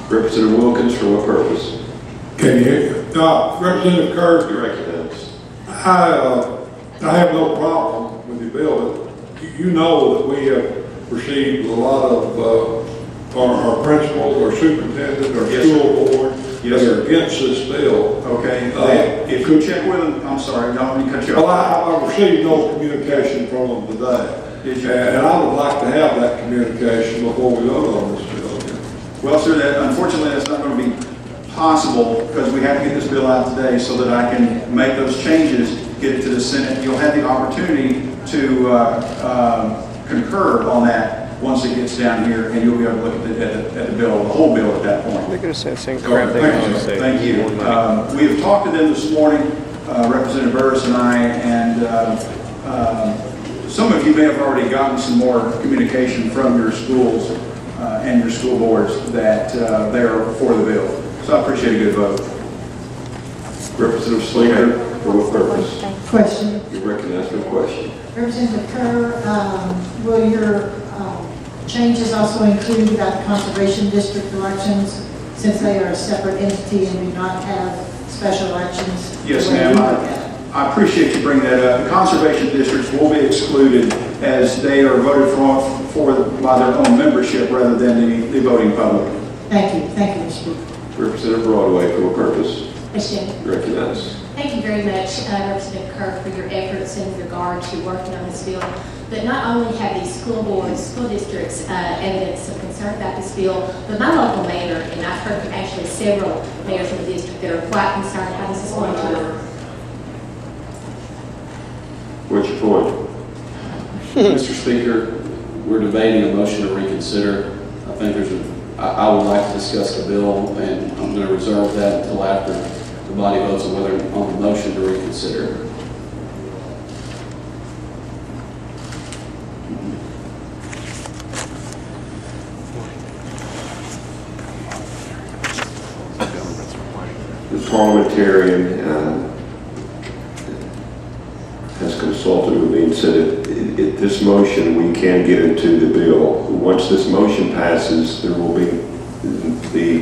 Representative Wilkins, for what purpose? Can you hear? Representative Kerr, You're recognized. I have no problem with the bill. You know that we have received a lot of our principals, our superintendent, our Yes, school board Yes, that sir. are against this bill. Okay, if you check with them, I'm sorry, don't let me cut you Well, off. I received no communication from them today. Did you? And I would like to have that communication before we vote on this bill. Well, sir, unfortunately, that's not going to be possible because we have to get this bill out today so that I can make those changes, get it to the Senate. You'll have the opportunity to concur on that once it gets down here, and you'll be able to look at the bill, the whole bill at that point. They're going to say the same crap they Thank want you. to say. Thank you. More money. We have talked to them this morning, Representative Burris and I, and some of you may have already gotten some more communication from your schools and your school boards that they are for the bill. So I appreciate a good vote. Representative Slater, for what purpose? Question. You're recognized for a question. Representative Kerr, will your changes also include about conservation district elections, since they are a separate entity and do not have special elections? Yes, the way ma'am. we look at it? I appreciate you bringing that up. The conservation districts will be excluded as they are voted for by their own membership rather than the voting public. Thank you, Mr. Speaker. Representative Broadway, for what purpose? Mr. Chairman. You're recognized. Thank you very much, Representative Kerr, for your efforts in regard to working on this bill. But not only have these school boards, school districts evidence of concern about this bill, but my local mayor, and I've heard from actually several mayors in the district that are quite concerned how this is going to work. What's your point? Mr. Speaker, we're debating a motion to reconsider. I think I would like to discuss the bill, and I'm going to reserve that until after the body votes on the motion to reconsider. The parliamentarian has consulted with me and said at this motion we can get into the bill. Once this motion passes, the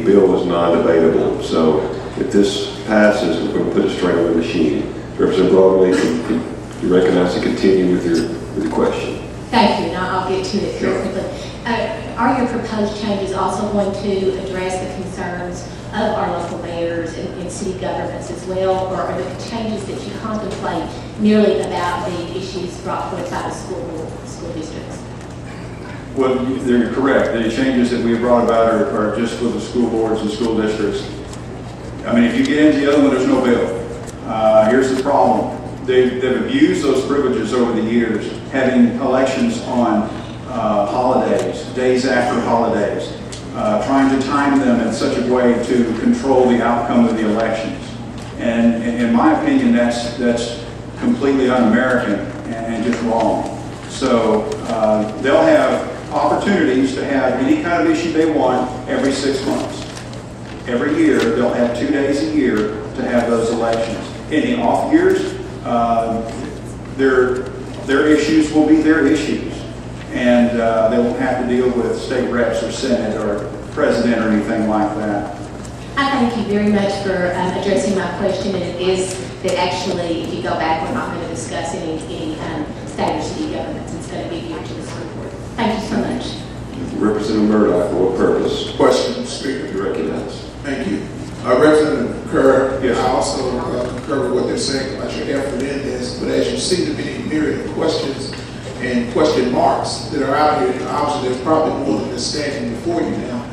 bill is non-debatable. So if this passes, we're going to put it straight on the machine. Representative Broadway, you recognize to continue with your question. Thank you, and I'll get to it real quickly. Are your proposed changes also going to address the concerns of our local mayors and city governments as well, or are the changes that you contemplate merely about the issues brought forth by the school districts? Well, you're correct. The changes that we have brought about are just for the school boards and school districts. I mean, if you get into the other one, there's no bill. Here's the problem. They've abused those privileges over the years, having elections on holidays, days after holidays, trying to time them in such a way to control the outcome of the elections. And in my opinion, that's completely un-American and just wrong. So they'll have opportunities to have any kind of issue they want every 6 months. Every year, they'll have 2 days a year to have those elections. In the off years, their issues will be their issues. And they won't have to deal with state reps or senate or president or anything like that. I thank you very much for addressing my question, and it is that actually, if you go back, we're not going to discuss any state or city governments. It's going to be geared to the school board. Thank you so much. Representative Murdoch, for what purpose? Question, Mr. Speaker. You recognize. Thank you. Representative Kerr, Yes. I also concur with what they're saying about your effort in this, but as you see the many myriad of questions and question marks that are out here, obviously there's probably more than just standing before you now.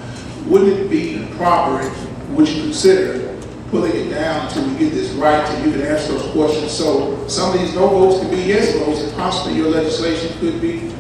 Wouldn't it be proper, would you consider pulling it down till we get this right, till you can answer those questions? So some of these no votes could be yes votes, and possibly your legislation could be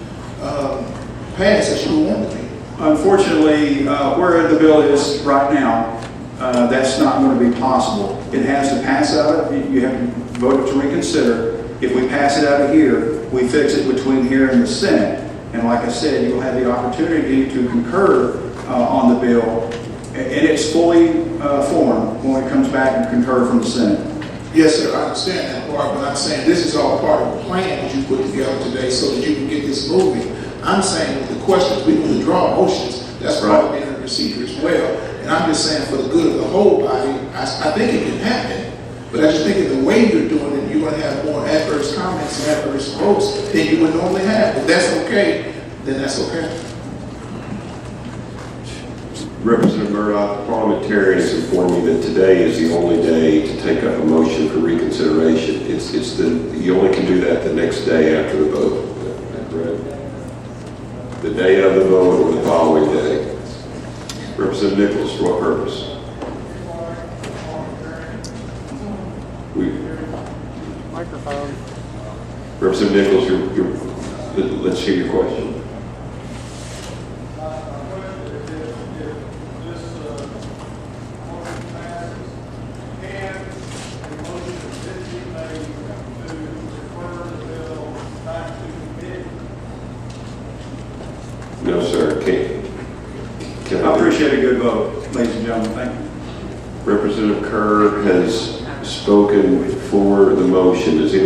passed as you want it to be. Unfortunately, where the bill is right now, that's not going to be possible. It has to pass out. You have to vote to reconsider. If we pass it out of here, we fix it between here and the Senate. And like I said, you'll have the opportunity to concur on the bill in its fully form when it comes back and concur from the Senate. Yes, sir, I understand that part, but I'm saying this is all part of the plan that you put together today so that you can get this moving. I'm saying with the questions, we can withdraw motions. That's Right. probably in procedure as well. And I'm just saying, for the good of the whole body, I think it can happen. But I just think in the way you're doing it, you're going to have more adverse comments and adverse votes than you would normally have. If that's okay, then that's okay. Representative Murdoch, parliamentarians informed me that today is the only day to take up a motion for reconsideration. You only can do that the next day after the vote. Is that correct? The day of the vote or the following day. Representative Nichols, for what purpose? Microphone. Representative Nichols, let's hear your question. No, sir. Can I appreciate a good vote, ladies and gentlemen. Thank you. Representative Kerr has spoken for the motion. Does any